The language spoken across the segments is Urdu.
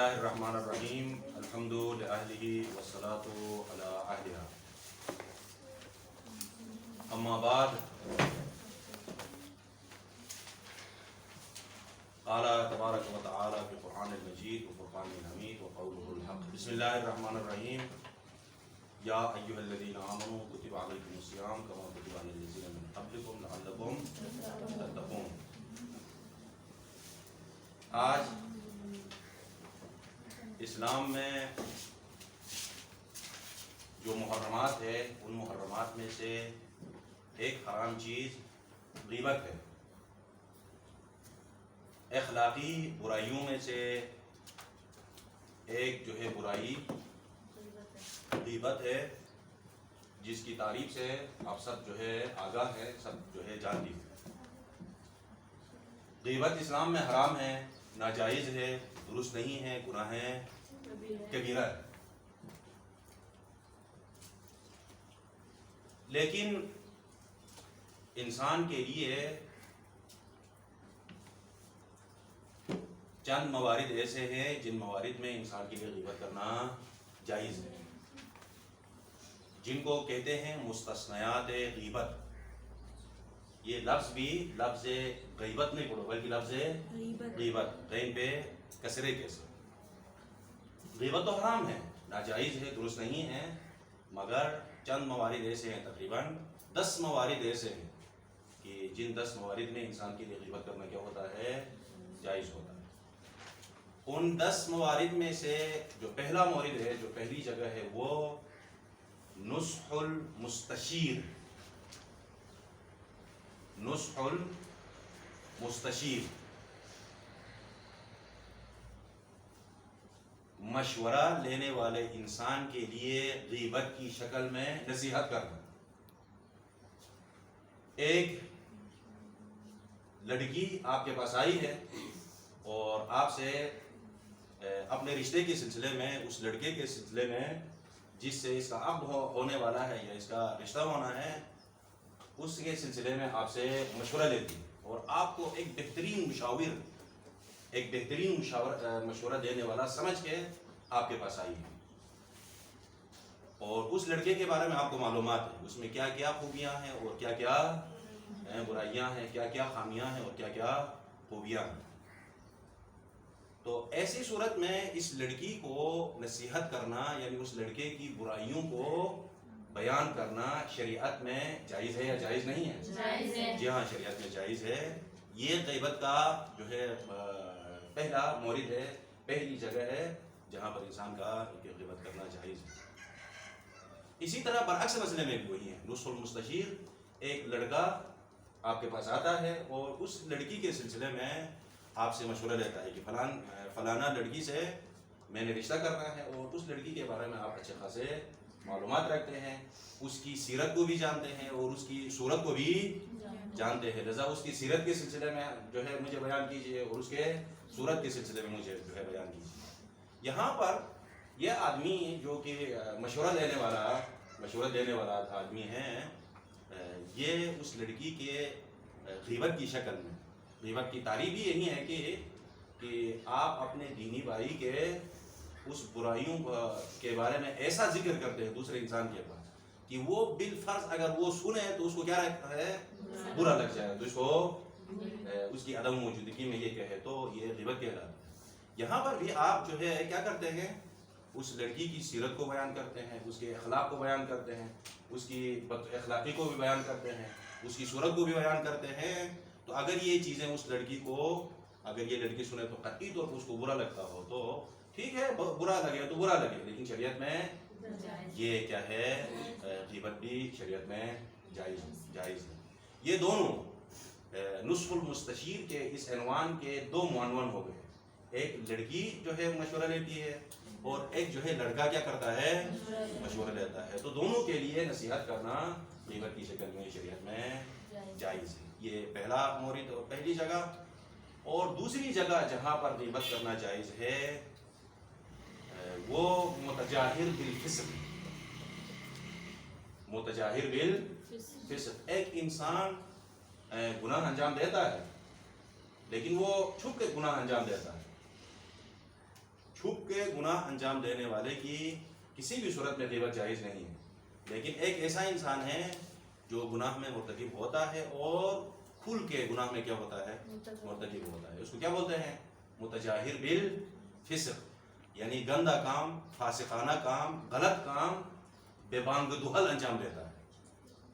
اللہ الرحمن الرحیم الحمد للہ والصلاة علی اہلہا اما بعد قال تبارک و تعالی فی قرآن المجید و فرقان الحمید و قولہ الحق بسم اللہ الرحمن الرحیم یا ایہا الذین آمنوا کتب علیکم الصیام کما کتب علی الذین من قبلکم لعلکم تتقون۔ آج اسلام میں جو محرمات ہے ان محرمات میں سے ایک حرام چیز غیبت ہے۔ اخلاقی برائیوں میں سے ایک جو ہے برائی غیبت ہے، جس کی تعریف سے آپ سب جو ہے آگاہ ہے، سب جو ہے جانتی ہے۔ غیبت اسلام میں حرام ہے، ناجائز ہے، درست نہیں ہے، گناہ کبیرہ ہے۔ لیکن انسان کے لیے چند موارد ایسے ہیں جن موارد میں انسان کے لیے غیبت کرنا جائز ہے، جن کو کہتے ہیں مستثنیات غیبت۔ یہ لفظ بھی لفظ غیبت نہیں پڑھو بلکہ لفظ غیبت، غین پہ کسرے کے ساتھ۔ غیبت تو حرام ہے، ناجائز ہے، درست نہیں ہے، مگر چند موارد ایسے ہیں، تقریباً 10 موارد ایسے ہیں کہ جن 10 موارد میں انسان کے لیے غیبت کرنا کیا ہوتا ہے، جائز ہوتا ہے۔ ان 10 موارد میں سے جو پہلا مورد ہے، جو پہلی جگہ ہے، وہ نصح المستشیر۔ نصح المستشیر، مشورہ لینے والے انسان کے لیے غیبت کی شکل میں نصیحت کرنا۔ ایک لڑکی آپ کے پاس آئی ہے اور آپ سے اپنے رشتے کے سلسلے میں، اس لڑکے کے سلسلے میں جس سے اس کا عقد ہونے والا ہے یا اس کا رشتہ ہونا ہے، اس کے سلسلے میں آپ سے مشورہ لیتی ہے، اور آپ کو ایک بہترین مشاور، ایک بہترین مشورہ دینے والا سمجھ کے آپ کے پاس آئی ہے، اور اس لڑکے کے بارے میں آپ کو معلومات ہے، اس میں کیا کیا خوبیاں ہیں اور کیا کیا برائیاں ہیں، کیا کیا خامیاں ہیں اور کیا کیا خوبیاں ہیں۔ تو ایسی صورت میں اس لڑکی کو نصیحت کرنا، یعنی اس لڑکے کی برائیوں کو بیان کرنا شریعت میں جائز ہے یا جائز نہیں ہے؟ جائز ہے۔ جی ہاں، شریعت میں جائز ہے۔ یہ غیبت کا جو ہے پہلا مورد ہے، پہلی جگہ ہے جہاں پر انسان کا غیبت کرنا جائز ہے۔ اسی طرح برعکس مسئلے میں بھی وہی ہے، نصح المستشیر۔ ایک لڑکا آپ کے پاس آتا ہے اور اس لڑکی کے سلسلے میں آپ سے مشورہ لیتا ہے کہ فلانا لڑکی سے میں نے رشتہ کرنا ہے، اور اس لڑکی کے بارے میں آپ اچھے خاصے معلومات رکھتے ہیں، اس کی سیرت کو بھی جانتے ہیں اور اس کی صورت کو بھی جانتے ہیں، لذا اس کی سیرت کے سلسلے میں جو ہے مجھے بیان کیجئے اور اس کے صورت کے سلسلے میں مجھے جو ہے بیان کیجئے۔ یہاں پر یہ آدمی جو کہ مشورہ دینے والا آدمی ہے، یہ اس لڑکی کے غیبت کی شکل میں، غیبت کی تعریف ہی یہی ہے کہ آپ اپنے دینی بھائی کے اس برائیوں کے بارے میں ایسا ذکر کرتے ہیں دوسرے انسان کے پاس کہ وہ بالفرض اگر وہ سنے تو اس کو کیا رہتا ہے، برا لگ جائے، تو اس کو اس کی عدم موجودگی میں یہ کہے تو یہ غیبت کہلاتا ہے۔ یہاں پر بھی آپ جو ہے کیا کرتے ہیں، اس لڑکی کی سیرت کو بیان کرتے ہیں، اس کے اخلاق کو بیان کرتے ہیں، اس کی بد اخلاقی کو بھی بیان کرتے ہیں، اس کی صورت کو بھی بیان کرتے ہیں۔ تو اگر یہ چیزیں اس لڑکی کو، اگر یہ لڑکی سنے تو قطعی طور پر اس کو برا لگتا ہو تو ٹھیک ہے، برا لگے تو برا لگے، لیکن شریعت میں یہ کیا ہے، غیبت بھی شریعت میں جائز ہے۔ یہ دونوں نصح المستشیر کے اس عنوان کے 2 معنون ہو گئے، ایک لڑکی جو ہے مشورہ لیتی ہے اور ایک جو ہے لڑکا کیا کرتا ہے، مشورہ لیتا ہے۔ تو دونوں کے لیے نصیحت کرنا غیبت کی شکل میں شریعت میں جائز ہے۔ یہ پہلا مورد اور پہلی جگہ۔ اور دوسری جگہ جہاں پر غیبت کرنا جائز ہے وہ متجاہر بالفسق۔ متجاہر بالفسق، ایک انسان گناہ انجام دیتا ہے لیکن وہ چھپ کے گناہ انجام دیتا ہے، چھپ کے گناہ انجام دینے والے کی کسی بھی صورت میں غیبت جائز نہیں ہے. لیکن ایک ایسا انسان ہے جو گناہ میں مرتکب ہوتا ہے اور کھل کے گناہ میں کیا ہوتا ہے؟ مرتکب ہوتا ہے. اس کو کیا بولتے ہیں؟ متجاہر بالفسق، یعنی گندا کام، فاسقانہ کام، غلط کام بے بانگ دہل انجام دیتا ہے.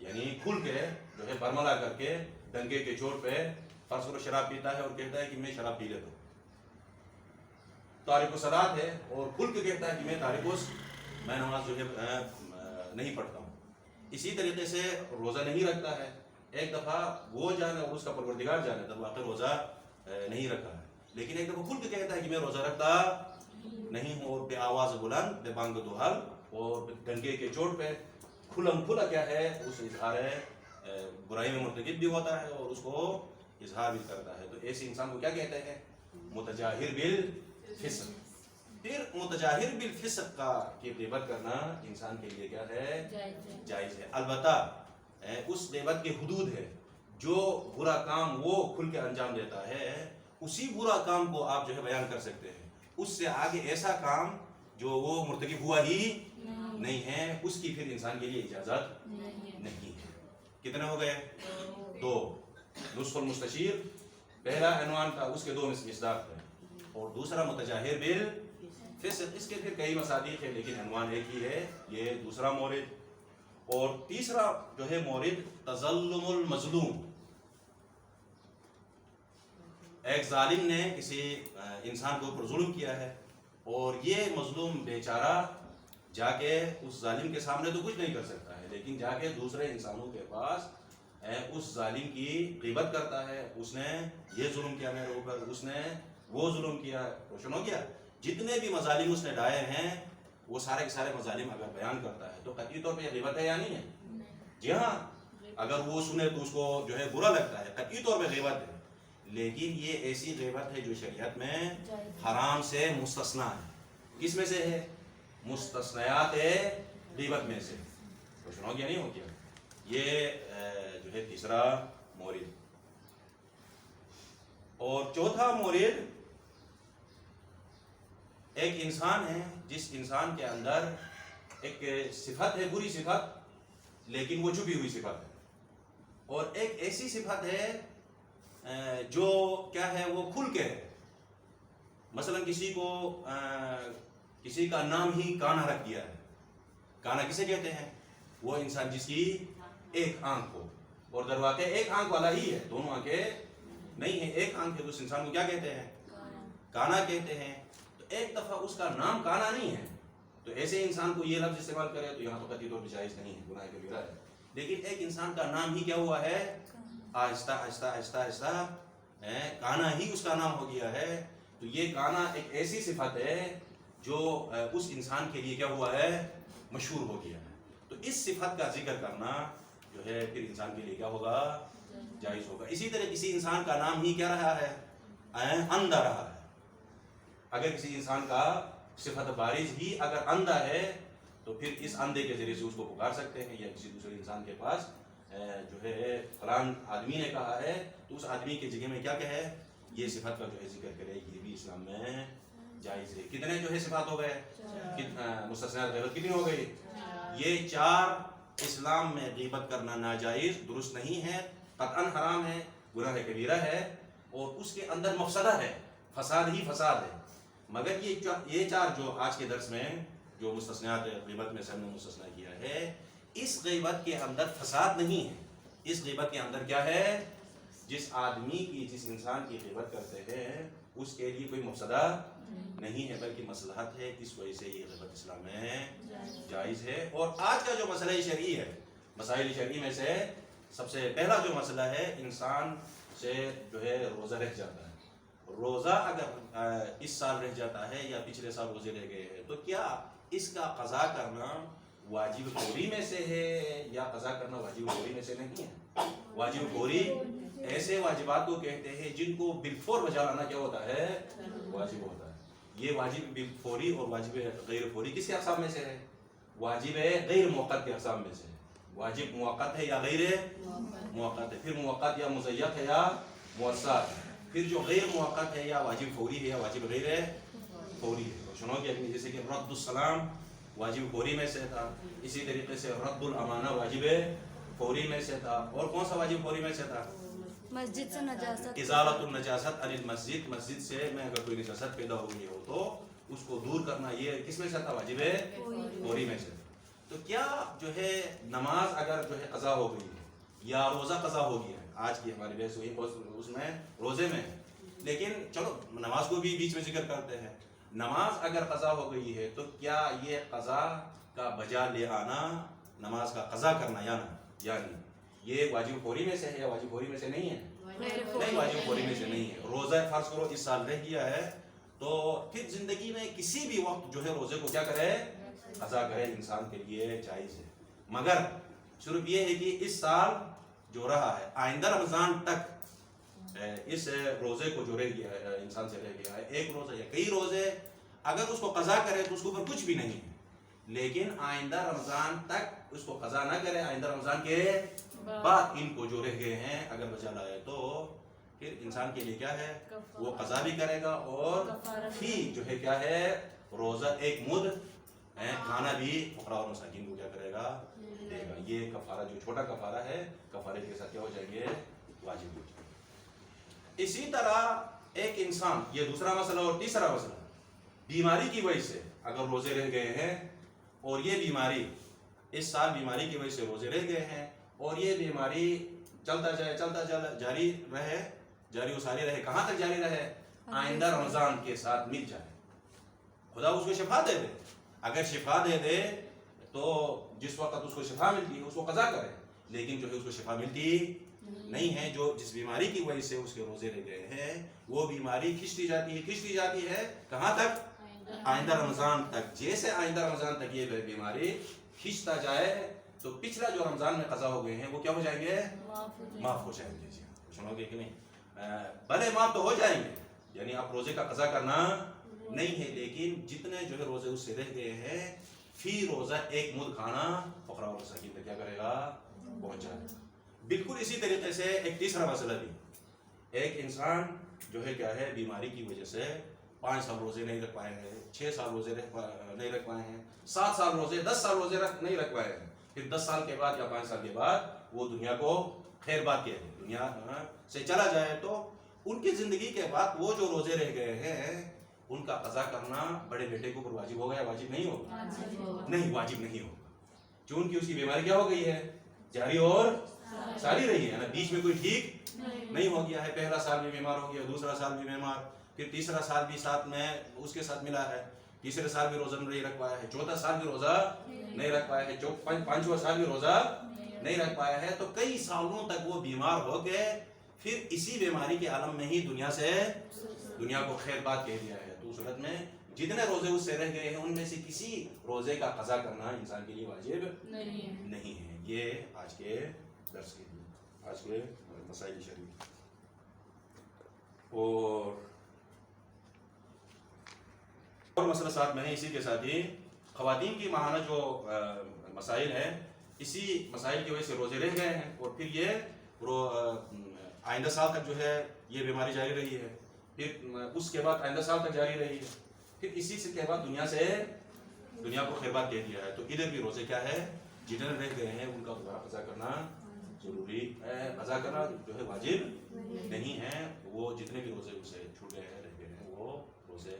یعنی کھل کے جو ہے برملا کر کے ڈنگے کے چوٹ پہ فرض کرو شراب پیتا ہے اور کہتا ہے کہ میں شراب پی لیتا ہوں. تارک الصلاۃ ہے اور کھل کے کہتا ہے کہ میں نماز جو ہے نہیں پڑھتا ہوں. اسی طریقے سے روزہ نہیں رکھتا ہے. ایک دفعہ وہ جانے اور اس کا پروردگار جانے تب واقع روزہ نہیں رکھا ہے، لیکن ایک دفعہ کھل کے کہتا ہے کہ میں روزہ رکھتا نہیں ہوں، اور بے آواز بلند، بے بانگ دہل اور ڈنگے کے چوٹ پہ کھلم کھلا کیا ہے اس اظہار برائی میں مرتکب بھی ہوتا ہے اور اس کو اظہار بھی کرتا ہے. تو ایسے انسان کو کیا کہتے ہیں؟ متجاہر بالفسق. پھر متجاہر بالفسق کی غیبت کرنا انسان کے لیے کیا ہے؟ جائز ہے. البتہ اس غیبت کے حدود ہے. جو برا کام وہ کھل کے انجام دیتا ہے اسی برا کام کو آپ جو ہے بیان کر سکتے ہیں. اس سے آگے ایسا کام جو وہ مرتکب ہوا ہی نہیں ہے اس کی پھر انسان کے لیے اجازت نہیں ہے. کتنے ہو گئے؟ 2. نصح المستشیر پہلا عنوان تھا، اس کے 2 مصداق تھے، اور دوسرا متجاہر بالفسق. اس کے پھر کئی مصادیق ہیں لیکن عنوان ایک ہی ہے، یہ دوسرا مورد. اور تیسرا جو ہے مورد تظلم المظلوم. ایک ظالم نے کسی انسان کے اوپر ظلم کیا ہے اور یہ مظلوم بیچارہ جا کے اس ظالم کے سامنے تو کچھ نہیں کر سکتا ہے، لیکن جا کے دوسرے انسانوں کے پاس اس ظالم کی غیبت کرتا ہے. اس نے یہ ظلم کیا میرے اوپر، اس نے وہ ظلم کیا. روشن ہو گیا. جتنے بھی مظالم اس نے ڈائے ہیں وہ سارے کے سارے مظالم اگر بیان کرتا ہے تو قطعی طور پہ یہ غیبت ہے یا نہیں ہے؟ جی ہاں، اگر وہ سنے تو اس کو جو ہے برا لگتا ہے، قطعی طور پہ غیبت ہے. لیکن یہ ایسی غیبت ہے جو شریعت میں حرام سے مستثنا ہے. کس میں سے ہے؟ مستثنیات غیبت میں سے. روشن ہو گیا نہیں ہو گیا؟ یہ جو ہے تیسرا مورد. اور چوتھا مورد ایک انسان ہے جس انسان کے اندر ایک صفت ہے، بری صفت، لیکن وہ چھپی ہوئی صفت ہے. اور ایک ایسی صفت ہے جو کیا ہے وہ کھل کے ہے. مثلا کسی کا نام ہی کانا رکھ دیا ہے. کانا کسے کہتے ہیں؟ وہ انسان جس کی ایک آنکھ ہو، اور در واقع ایک آنکھ والا ہی ہے، دونوں آنکھیں نہیں ہیں، ایک آنکھ ہے. تو اس انسان کو کیا کہتے ہیں؟ کانا کہتے ہیں. تو ایک دفعہ اس کا نام کانا نہیں ہے تو ایسے انسان کو یہ لفظ استعمال کرے تو یہاں تو قطعی طور پہ جائز نہیں ہے، گناہ کبیرہ ہے. لیکن ایک انسان کا نام ہی کیا ہوا ہے؟ آہستہ آہستہ آہستہ آہستہ کانا ہی اس کا نام ہو گیا ہے. تو یہ کانا ایک ایسی صفت ہے جو اس انسان کے لیے کیا ہوا ہے؟ مشہور ہو گیا ہے. تو اس صفت کا ذکر کرنا جو ہے پھر انسان کے لیے کیا ہوگا؟ جائز ہوگا. اسی طرح کسی انسان کا نام ہی کیا رہا ہے؟ اندھا رہا ہے. اگر کسی انسان کا صفت بارز ہی اگر اندھا ہے تو پھر اس اندھے کے ذریعے سے اس کو پکار سکتے ہیں، یا کسی دوسرے انسان کے پاس جو ہے فلان آدمی نے کہا ہے تو اس آدمی کی جگہ میں کیا کہے؟ یہ صفت کا جو ہے ذکر کرے. یہ بھی اسلام میں جائز ہے. کتنے جو ہے صفات ہو گئے؟ مستثنیات غیبت کتنی ہو گئی؟ یہ 4. اسلام میں غیبت کرنا ناجائز، درست نہیں ہے، قطعاً حرام ہے، گناہ کبیرہ ہے، اور اس کے اندر مفسدہ ہے، فساد ہی فساد ہے. مگر یہ 4 جو آج کے درس میں جو مستثنیات غیبت میں سے ہم نے مستثنا کیا ہے، اس غیبت کے اندر فساد نہیں ہے. اس غیبت کے اندر کیا ہے؟ جس آدمی کی، جس انسان کی غیبت کرتے ہیں اس کے لیے کوئی مفسدہ نہیں ہے بلکہ مصلحت ہے. اس وجہ سے یہ غیبت اسلام میں جائز ہے. اور آج کا جو مسئلہ شرعی ہے، مسائل شرعی میں سے سب سے پہلا جو مسئلہ ہے، انسان سے جو ہے روزہ رہ جاتا ہے. روزہ اگر اس سال رہ جاتا ہے یا پچھلے سال روزے رہ گئے ہیں تو کیا اس کا قضا کرنا واجب فوری میں سے ہے یا قضا کرنا واجب فوری میں سے نہیں ہے؟ واجب فوری ایسے واجبات کو کہتے ہیں جن کو بالفور بجا لانا کیا ہوتا ہے؟ واجب ہوتا ہے. یہ واجب بالفوری اور واجب غیر فوری کس کے اقسام میں سے ہے؟ واجب غیر موقت کے اقسام میں سے ہے. واجب موقت ہے یا غیر موقت ہے، پھر موقت یا مضیق ہے یا موسع ہے، پھر جو غیر موقت ہے یا واجب فوری ہے یا واجب غیر فوری ہے. سنو گے جیسے کہ رد السلام واجب فوری میں سے تھا، اسی طریقے سے رد الامانہ واجب فوری میں سے تھا، اور کون سا واجب فوری میں سے تھا؟ مسجد سے نجاست، ازالۃ النجاست عن المسجد، مسجد سے میں اگر کوئی نجاست پیدا ہو گئی ہو تو اس کو دور کرنا، یہ کس میں سے تھا؟ واجب فوری میں سے۔ تو کیا جو ہے نماز اگر جو ہے قضا ہو گئی ہے یا روزہ قضا ہو گیا ہے، آج کی ہماری بحث ہوئی اس میں روزے میں ہے، لیکن چلو نماز کو بھی بیچ میں ذکر کرتے ہیں، نماز اگر قضا ہو گئی ہے تو کیا یہ قضا کا بجا لے آنا، نماز کا قضا کرنا یعنی یہ واجب فوری میں سے ہے یا واجب فوری میں سے نہیں ہے؟ نہیں، واجب فوری میں سے نہیں ہے۔ روزہ فرض کرو اس سال رہ گیا ہے تو پھر زندگی میں کسی بھی وقت جو ہے روزے کو کیا کرے؟ قضا کرے، انسان کے لیے جائز ہے، مگر صرف یہ ہے کہ اس سال جو رہا ہے آئندہ رمضان تک اس روزے کو جو رہ گیا ہے، انسان سے رہ گیا ہے ایک روزہ یا کئی روزے، اگر اس کو قضا کرے تو اس کے اوپر کچھ بھی نہیں ہے، لیکن آئندہ رمضان تک اس کو قضا نہ کرے، آئندہ رمضان کے بعد ان کو جو رہ گئے ہیں اگر بچا لائے تو پھر انسان کے لیے کیا ہے؟ وہ قضا بھی کرے گا اور فی جو ہے کیا ہے؟ روزہ ایک مد کھانا بھی فقراء اور مساکین کو کیا کرے گا؟ دے گا۔ یہ کفارہ جو چھوٹا کفارہ ہے، کفارے کے ساتھ کیا ہو جائیں گے؟ واجب ہو جائیں گے۔ اسی طرح ایک انسان، یہ دوسرا مسئلہ، اور تیسرا مسئلہ، بیماری کی وجہ سے اگر روزے رہ گئے ہیں اور یہ بیماری اس سال بیماری کی وجہ سے روزے رہ گئے ہیں اور یہ بیماری چلتا جاری و ساری رہے، کہاں تک جاری رہے؟ آئندہ رمضان کے ساتھ مل جائے، خدا اس کو شفا دے دے، اگر شفا دے دے تو جس وقت اس کو شفا ملتی ہے اس کو قضا کرے، لیکن جو ہے اس کو شفا ملتی نہیں ہے، جو جس بیماری کی وجہ سے اس کے روزے رہ گئے ہیں وہ بیماری کھنچتی جاتی ہے کہاں تک؟ آئندہ رمضان تک۔ جیسے آئندہ رمضان تک یہ بیماری کھنچتا جائے تو پچھلا جو رمضان میں قضا ہو گئے ہیں وہ کیا ہو جائیں گے؟ معاف ہو جائیں گے۔ جی سنو گے کہ نہیں؟ بھلے معاف تو ہو جائیں گے، یعنی آپ روزے کا قضا کرنا نہیں ہے، لیکن جتنے جو ہے روزے اس سے رہ گئے ہیں فی روزہ ایک مد کھانا فقراء اور مساکین تک کیا کرے گا؟ پہنچا دے گا۔ بالکل اسی طریقے سے ایک تیسرا مسئلہ بھی، ایک انسان جو ہے کیا ہے بیماری کی وجہ سے 5 سال روزے نہیں رکھ پائے ہیں، 6 سال روزے نہیں رکھ پائے ہیں، 7 سال روزے 10 سال روزے نہیں رکھ پائے ہیں، پھر 10 سال کے بعد یا 5 سال کے بعد وہ دنیا کو خیر بات کہے، دنیا سے چلا جائے تو ان کی زندگی کے بعد وہ جو روزے رہ گئے ہیں ان کا قضا کرنا بڑے بیٹے کو واجب ہوگا یا واجب نہیں ہوگا؟ نہیں، واجب نہیں ہوگا، چونکہ اس کی بیماری کیا ہو گئی ہے؟ جاری اور ساری رہی ہے نا، بیچ میں کوئی ٹھیک نہیں ہو گیا ہے، پہلا سال بھی بیمار ہو گیا، دوسرا سال بھی بیمار، پھر تیسرا سال بھی ساتھ میں اس کے ساتھ ملا ہے، تیسرے سال بھی روزہ نہیں رکھ پایا ہے، چوتھا سال بھی روزہ نہیں رکھ پایا ہے، پانچواں سال بھی روزہ نہیں رکھ پایا ہے، تو کئی سالوں تک وہ بیمار ہو کے پھر اسی بیماری کے عالم میں ہی دنیا کو خیر بات کہہ دیا ہے، تو اس صورت میں جتنے روزے اس سے رہ گئے ہیں ان میں سے کسی روزے کا قضا کرنا انسان کے لیے واجب نہیں ہے۔ یہ آج کے درس کے لیے، آج کے مسائل شریف۔ اور مسئلہ ساتھ میں ہے اسی کے ساتھ ہی خواتین کی ماہانہ جو مسائل ہیں، اسی مسائل کی وجہ سے روزے رہ گئے ہیں اور پھر یہ آئندہ سال تک جو ہے یہ بیماری جاری رہی ہے، پھر اس کے بعد آئندہ سال تک جاری رہی ہے، پھر اسی سے کے بعد دنیا کو خیر بات کہہ دیا ہے، تو ادھر بھی روزے کیا ہے؟ جتنے رہ گئے ہیں ان کا دوبارہ قضا کرنا ضروری ہے، قضا کرنا جو ہے واجب نہیں ہے، وہ جتنے بھی روزے اسے چھوٹ گئے ہیں رہ گئے ہیں وہ روزے